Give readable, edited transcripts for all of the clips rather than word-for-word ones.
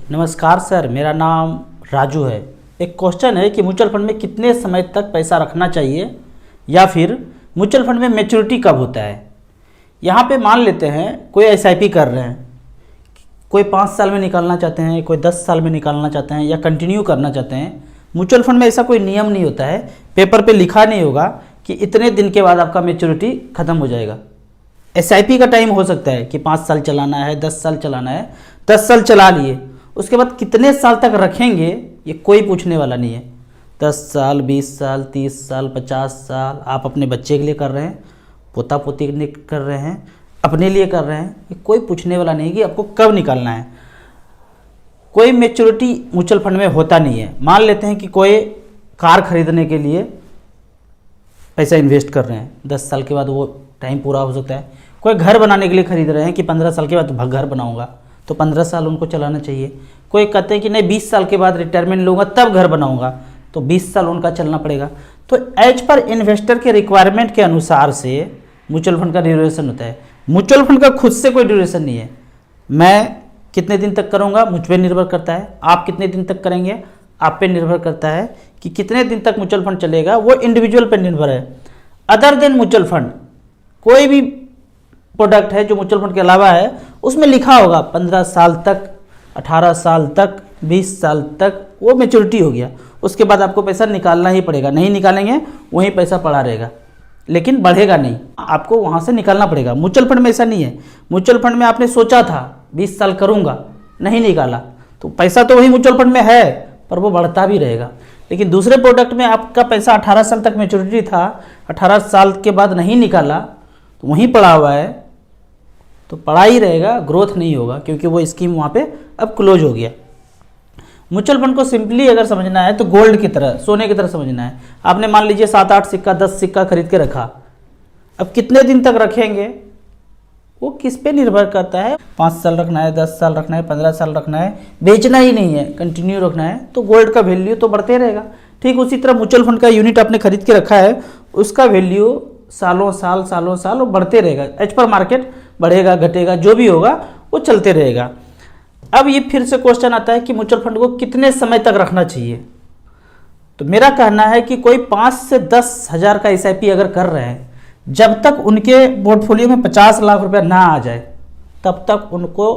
नमस्कार सर, मेरा नाम राजू है। एक क्वेश्चन है कि म्यूचुअल फंड में कितने समय तक पैसा रखना चाहिए या फिर म्यूचुअल फंड में मैच्योरिटी कब होता है। यहाँ पे मान लेते हैं कोई एसआईपी कर रहे हैं, कोई 5 साल में निकालना चाहते हैं, कोई 10 साल में निकालना चाहते हैं या कंटिन्यू करना चाहते हैं। म्यूचुअल फंड में ऐसा कोई नियम नहीं होता है, पेपर पे लिखा नहीं होगा कि इतने दिन के बाद आपका मैच्योरिटी ख़त्म हो जाएगा। एसआईपी का टाइम हो सकता है कि 5 साल चलाना है, 10 साल चलाना है। 10 साल चला लिए, उसके बाद कितने साल तक रखेंगे ये कोई पूछने वाला नहीं है। 10 साल, 20 साल, 30 साल, 50 साल आप अपने बच्चे के लिए कर रहे हैं, पोता पोती के लिए कर रहे हैं, अपने लिए कर रहे हैं, ये कोई पूछने वाला नहीं कि आपको कब निकालना है। कोई मैच्योरिटी म्यूचुअल फंड में होता नहीं है। मान लेते हैं कि कोई कार खरीदने के लिए पैसा इन्वेस्ट कर रहे हैं, 10 साल के बाद वो टाइम पूरा हो सकता है। कोई घर बनाने के लिए खरीद रहे हैं कि 15 साल के बाद घर बनाऊंगा, तो 15 साल उनको चलाना चाहिए। कोई कहते हैं कि नहीं 20 साल के बाद रिटायरमेंट लूँगा तब घर बनाऊंगा, तो 20 साल उनका चलना पड़ेगा। तो एज पर इन्वेस्टर के रिक्वायरमेंट के अनुसार से म्यूचुअल फंड का ड्यूरेशन होता है। म्यूचुअल फंड का खुद से कोई ड्यूरेशन नहीं है। मैं कितने दिन तक करूँगा मुझ पर निर्भर करता है, आप कितने दिन तक करेंगे आप पे निर्भर करता है कि कितने दिन तक म्यूचुअल फंड चलेगा, वो इंडिविजुअल पर निर्भर है। अदर देन म्यूचुअल फंड कोई भी प्रोडक्ट है जो म्यूचुअल फंड के अलावा है, उसमें लिखा होगा 15 साल तक, 18 साल तक, 20 साल तक वो मैच्योरिटी हो गया। उसके बाद आपको पैसा निकालना ही पड़ेगा। नहीं निकालेंगे वहीं पैसा पड़ा रहेगा, लेकिन बढ़ेगा नहीं, आपको वहाँ से निकालना पड़ेगा। म्यूचुअल फंड में ऐसा नहीं है। म्यूचुअल फंड में आपने सोचा था 20 साल करूँगा, नहीं निकाला, तो पैसा तो वही म्यूचुअल फंड में है पर वो बढ़ता भी रहेगा। लेकिन दूसरे प्रोडक्ट में आपका पैसा 18 साल तक मैच्योरिटी था, 18 साल के बाद नहीं निकाला तो वहीं पड़ा हुआ है, तो पड़ा ही रहेगा, ग्रोथ नहीं होगा, क्योंकि वो स्कीम वहाँ पे अब क्लोज हो गया। म्यूचुअल फंड को सिंपली अगर समझना है तो गोल्ड की तरह, सोने की तरह समझना है। आपने मान लीजिए 7-8 सिक्का, 10 सिक्का खरीद के रखा, अब कितने दिन तक रखेंगे वो किस पे निर्भर करता है। 5 साल रखना है, 10 साल रखना है, 15 साल रखना है, बेचना ही नहीं है, कंटिन्यू रखना है, तो गोल्ड का वैल्यू तो बढ़ते रहेगा। ठीक उसी तरह म्यूचुअल फंड का यूनिट आपने खरीद के रखा है, उसका वैल्यू सालों साल वो बढ़ते रहेगा। एज पर मार्केट बढ़ेगा घटेगा, जो भी होगा वो चलते रहेगा। अब ये फिर से क्वेश्चन आता है कि म्यूचुअल फंड को कितने समय तक रखना चाहिए। तो मेरा कहना है कि कोई 5 से 10 हज़ार का एसआईपी अगर कर रहे हैं, जब तक उनके पोर्टफोलियो में 50 लाख रुपया ना आ जाए तब तक उनको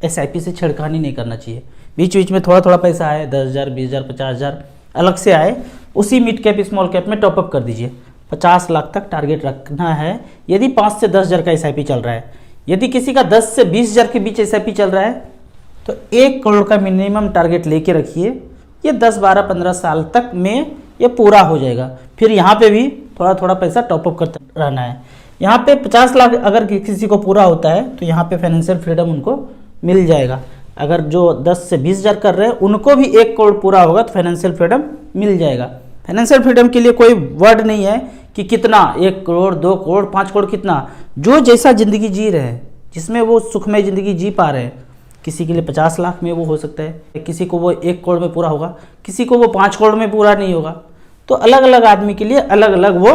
एसआईपी से छेड़खानी नहीं करना चाहिए। बीच बीच में थोड़ा थोड़ा पैसा आए, 10,000, 20,000, 50,000 अलग से आए, उसी मिड कैप स्मॉल कैप में टॉपअप कर दीजिए। 50 लाख तक टारगेट रखना है यदि 5 से 10 हज़ार का एसआईपी चल रहा है। यदि किसी का 10 से 20 हज़ार के बीच एसआईपी चल रहा है तो 1 करोड़ का मिनिमम टारगेट लेके रखिए। ये 10, 12, 15 साल तक में ये पूरा हो जाएगा। फिर यहाँ पे भी थोड़ा थोड़ा पैसा टॉपअप करते रहना है। यहाँ पे 50 लाख अगर किसी को पूरा होता है तो यहाँ पे फाइनेंशियल फ्रीडम उनको मिल जाएगा। अगर जो 10 से 20 हज़ार कर रहे हैं उनको भी 1 करोड़ पूरा होगा तो फाइनेंशियल फ्रीडम मिल जाएगा। फाइनेंशियल फ्रीडम के लिए कोई वर्ड नहीं है कि कितना, 1 करोड़, 2 करोड़, 5 करोड़, कितना, जो जैसा ज़िंदगी जी रहे हैं, जिसमें वो सुखमय ज़िंदगी जी पा रहे हैं। किसी के लिए 50 लाख में वो हो सकता है, किसी को वो 1 करोड़ में पूरा होगा, किसी को वो 5 करोड़ में पूरा नहीं होगा। तो अलग अलग आदमी के लिए अलग अलग वो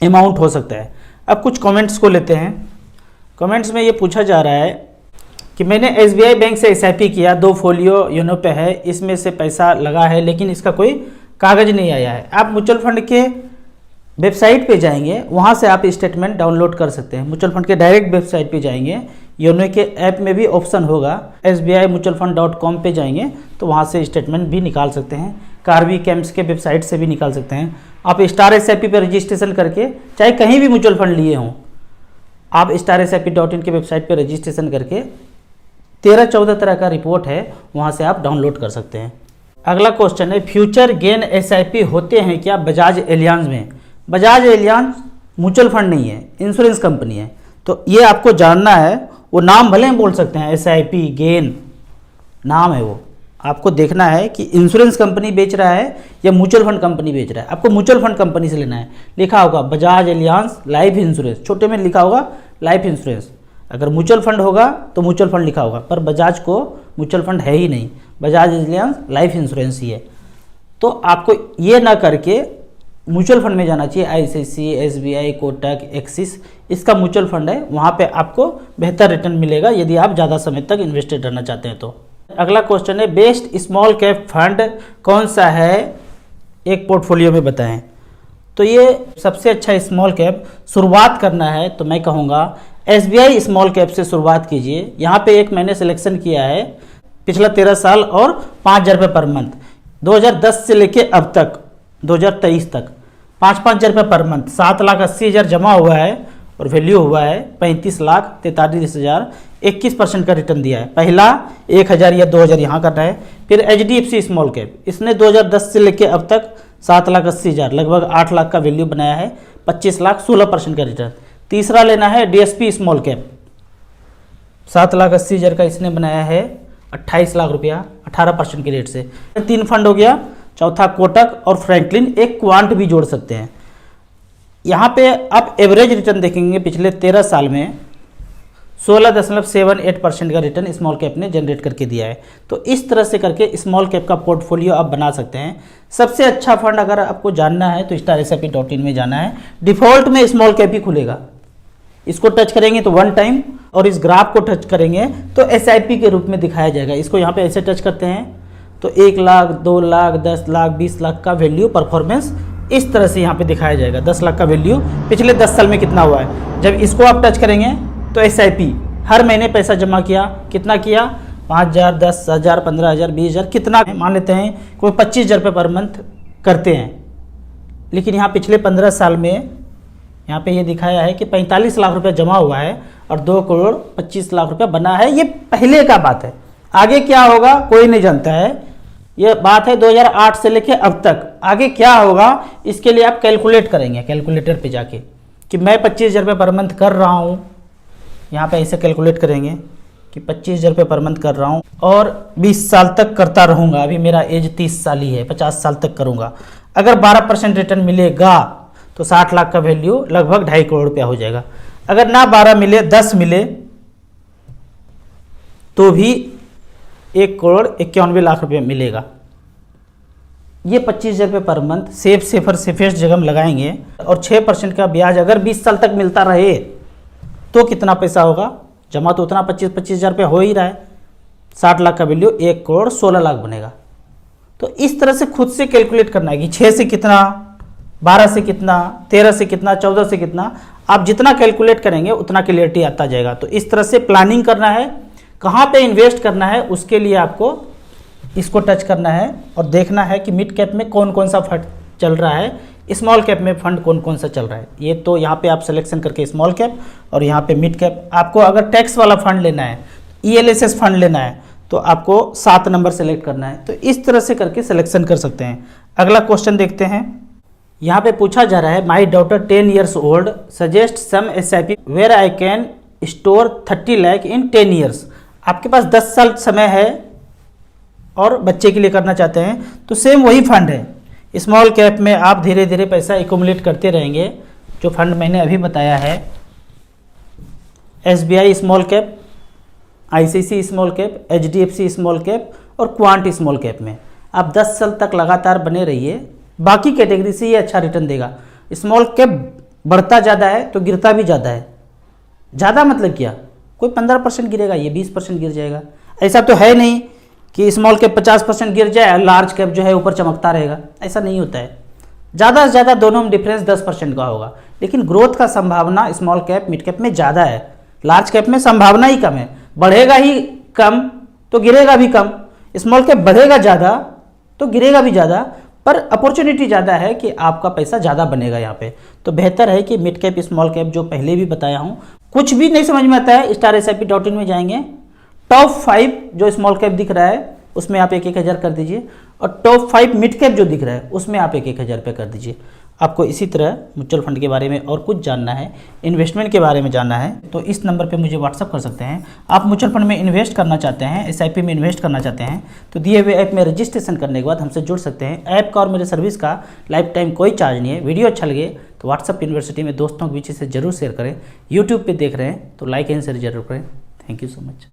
अमाउंट हो सकता है। अब कुछ कमेंट्स को लेते हैं। कमेंट्स में ये पूछा जा रहा है कि मैंने एसबीआई बैंक से एसआईपी किया, 2 फोलियो योनो पे है, इसमें से पैसा लगा है लेकिन इसका कोई कागज़ नहीं आया है। आप म्यूचुअल फंड के वेबसाइट पे जाएंगे, वहाँ से आप स्टेटमेंट डाउनलोड कर सकते हैं। म्यूचुअल फंड के डायरेक्ट वेबसाइट पे जाएंगे, योनो के ऐप में भी ऑप्शन होगा, sbimutualfund.com पे जाएंगे तो वहाँ से स्टेटमेंट भी निकाल सकते हैं। कार्बी कैम्प्स के वेबसाइट से भी निकाल सकते हैं। आप स्टार एसआईपी पर रजिस्ट्रेशन करके, चाहे कहीं भी म्यूचुअल फंड लिए हों, आप starSIP.in के वेबसाइट पर रजिस्ट्रेशन करके 13-14 तरह का रिपोर्ट है, वहाँ से आप डाउनलोड कर सकते हैं। अगला क्वेश्चन है, फ्यूचर गेन एसआईपी होते हैं क्या बजाज एलियांज में। बजाज एलियांज म्यूचुअल फंड नहीं है, इंश्योरेंस कंपनी है, तो ये आपको जानना है। वो नाम भले ही बोल सकते हैं एसआईपी गेन, नाम है वो, आपको देखना है कि इंश्योरेंस कंपनी बेच रहा है या म्यूचुअल फंड कंपनी बेच रहा है। आपको म्यूचुअल फंड कंपनी से लेना है। लिखा होगा बजाज एलियांज लाइफ इंश्योरेंस, छोटे में लिखा होगा लाइफ इंश्योरेंस। अगर म्यूचुअल फंड होगा तो म्यूचुअल फंड लिखा होगा, पर बजाज को म्यूचुअल फंड है ही नहीं, बजाज एलियांज लाइफ इंश्योरेंस ही है। तो आपको ये ना करके म्यूचुअल फंड में जाना चाहिए। आईसीआईसीआई, एसबीआई, कोटक, एक्सिस, इसका म्यूचुअल फंड है, वहाँ पे आपको बेहतर रिटर्न मिलेगा यदि आप ज़्यादा समय तक इन्वेस्टेड रहना चाहते हैं तो। अगला क्वेश्चन है, बेस्ट स्मॉल कैप फंड कौन सा है, एक पोर्टफोलियो में बताएं। तो ये सबसे अच्छा स्मॉल कैप शुरुआत करना है तो मैं कहूँगा SBI स्मॉल कैप से शुरुआत कीजिए। यहाँ पे एक मैंने सिलेक्शन किया है पिछला 13 साल और 5,000 रुपये पर मंथ, 2010 से लेके अब तक 2023 तक 5,000 रुपये पर मंथ, 7,80,000 जमा हुआ है और वैल्यू हुआ है 35,43,000, 21% का रिटर्न दिया है। पहला 1,000 या 2,000 यहाँ करना है। फिर HDFC स्मॉल कैप, इसने 2010 से लेके अब तक 7,80,000 लगभग 8 लाख का वैल्यू बनाया है, 25 लाख 16% का रिटर्न। तीसरा लेना है DSP स्मॉल कैप, 7,80,000 का इसने बनाया है 28 लाख रुपया 18% के रेट से। 3 फंड हो गया। चौथा कोटक और फ्रैंकलिन, एक क्वांट भी जोड़ सकते हैं। यहाँ पे आप एवरेज रिटर्न देखेंगे पिछले 13 साल में 16.78% का रिटर्न स्मॉल कैप ने जनरेट करके दिया है। तो इस तरह से करके स्मॉल कैप का पोर्टफोलियो आप बना सकते हैं। सबसे अच्छा फंड अगर आपको जानना है तो StarSIP.in में जाना है। डिफ़ॉल्ट में स्मॉल कैप ही खुलेगा, इसको टच करेंगे तो 1 टाइम, और इस ग्राफ को टच करेंगे तो SIP के रूप में दिखाया जाएगा। इसको यहाँ पे ऐसे टच करते हैं तो 1 लाख, 2 लाख, 10 लाख, 20 लाख का वैल्यू परफॉर्मेंस इस तरह से यहाँ पे दिखाया जाएगा। 10 लाख का वैल्यू पिछले 10 साल में कितना हुआ है। जब इसको आप टच करेंगे तो SIP हर महीने पैसा जमा किया, कितना किया, 5,000, 10,000, 15,000, 20,000, कितना मान लेते हैं कोई 25,000 रुपये पर मंथ करते हैं। लेकिन यहाँ पिछले 15 साल में यहाँ पे ये दिखाया है कि 45 लाख रुपए जमा हुआ है और 2 करोड़ 25 लाख रुपए बना है। ये पहले का बात है, आगे क्या होगा कोई नहीं जानता है। ये बात है 2008 से लेके अब तक। आगे क्या होगा इसके लिए आप कैलकुलेट करेंगे कैलकुलेटर पे जाके कि मैं 25,000 रुपये पर मंथ कर रहा हूँ। यहाँ पे ऐसे कैलकुलेट करेंगे कि 25,000 रुपये पर मंथ कर रहा हूँ और 20 साल तक करता रहूँगा। अभी मेरा एज 30 साल ही है, 50 साल तक करूँगा। अगर 12% रिटर्न मिलेगा तो 60 लाख का वैल्यू लगभग 2.5 करोड़ रुपया हो जाएगा। अगर ना 12 मिले 10 मिले तो भी 1 करोड़ 91 लाख रुपये मिलेगा। ये 25,000 रुपये पर मंथ सेफेस्ट जगह में लगाएंगे और 6% का ब्याज अगर 20 साल तक मिलता रहे तो कितना पैसा होगा। जमा तो उतना 25,000 रुपये हो ही रहा है। 60 लाख का वैल्यू 1 करोड़ 16 लाख बनेगा। तो इस तरह से खुद से कैलकुलेट करना है कि 6 से कितना, 12 से कितना, 13 से कितना, 14 से कितना। आप जितना कैलकुलेट करेंगे उतना क्लियरिटी आता जाएगा। तो इस तरह से प्लानिंग करना है, कहाँ पे इन्वेस्ट करना है उसके लिए आपको इसको टच करना है और देखना है कि मिड कैप में कौन कौन सा फंड चल रहा है, स्मॉल कैप में फंड कौन कौन सा चल रहा है। ये तो यहाँ पे आप सिलेक्शन करके स्मॉल कैप और यहाँ पे मिड कैप। आपको अगर टैक्स वाला फंड लेना है, ELSS फंड लेना है तो आपको 7 नंबर सेलेक्ट करना है। तो इस तरह से करके सिलेक्शन कर सकते हैं। अगला क्वेश्चन देखते हैं। यहाँ पे पूछा जा रहा है, my daughter 10 years old suggest some SIP where I can store 30 lakh in 10 years। आपके पास 10 साल समय है और बच्चे के लिए करना चाहते हैं तो सेम वही फंड है। स्मॉल कैप में आप धीरे धीरे पैसा एक्यूमुलेट करते रहेंगे। जो फंड मैंने अभी बताया है, SBI small cap, ICICI small cap, HDFC small cap और क्वांट स्मॉल कैप में आप 10 साल तक लगातार बने रहिए। बाकी कैटेगरी से ये अच्छा रिटर्न देगा। स्मॉल कैप बढ़ता ज़्यादा है तो गिरता भी ज़्यादा है। ज़्यादा मतलब क्या, कोई 15% गिरेगा, ये 20% गिर जाएगा। ऐसा तो है नहीं कि स्मॉल कैप 50% गिर जाए और लार्ज कैप जो है ऊपर चमकता रहेगा, ऐसा नहीं होता है। ज़्यादा से ज़्यादा दोनों में डिफरेंस 10% का होगा, लेकिन ग्रोथ का संभावना स्मॉल कैप मिड कैप में ज़्यादा है। लार्ज कैप में संभावना ही कम है, बढ़ेगा ही कम तो गिरेगा भी कम। स्मॉल कैप बढ़ेगा ज़्यादा तो गिरेगा भी ज़्यादा, पर अपॉर्चुनिटी ज़्यादा है कि आपका पैसा ज़्यादा बनेगा यहाँ पे। तो बेहतर है कि मिड कैप स्मॉल कैप जो पहले भी बताया हूँ। कुछ भी नहीं समझ में आता है StarSIP.in में जाएंगे, टॉप 5 जो स्मॉल कैप दिख रहा है उसमें आप 1-1 हज़ार कर दीजिए और टॉप 5 मिड कैप जो दिख रहा है उसमें आप 1-1 हज़ार रुपये कर दीजिए। आपको इसी तरह म्यूचुअल फंड के बारे में और कुछ जानना है, इन्वेस्टमेंट के बारे में जानना है तो इस नंबर पे मुझे व्हाट्सअप कर सकते हैं। आप म्यूचुअल फंड में इन्वेस्ट करना चाहते हैं, SIP में इन्वेस्ट करना चाहते हैं तो दिए हुए ऐप में रजिस्ट्रेशन करने के बाद हमसे जुड़ सकते हैं। ऐप का और मेरे सर्विस का लाइफ टाइम कोई चार्ज नहीं है। वीडियो अच्छा लगे तो व्हाट्सअप यूनिवर्सिटी में दोस्तों के बीच से जरूर शेयर करें। यूट्यूब पर देख रहे हैं तो लाइक एंड शेयर जरूर करें। Thank you so much.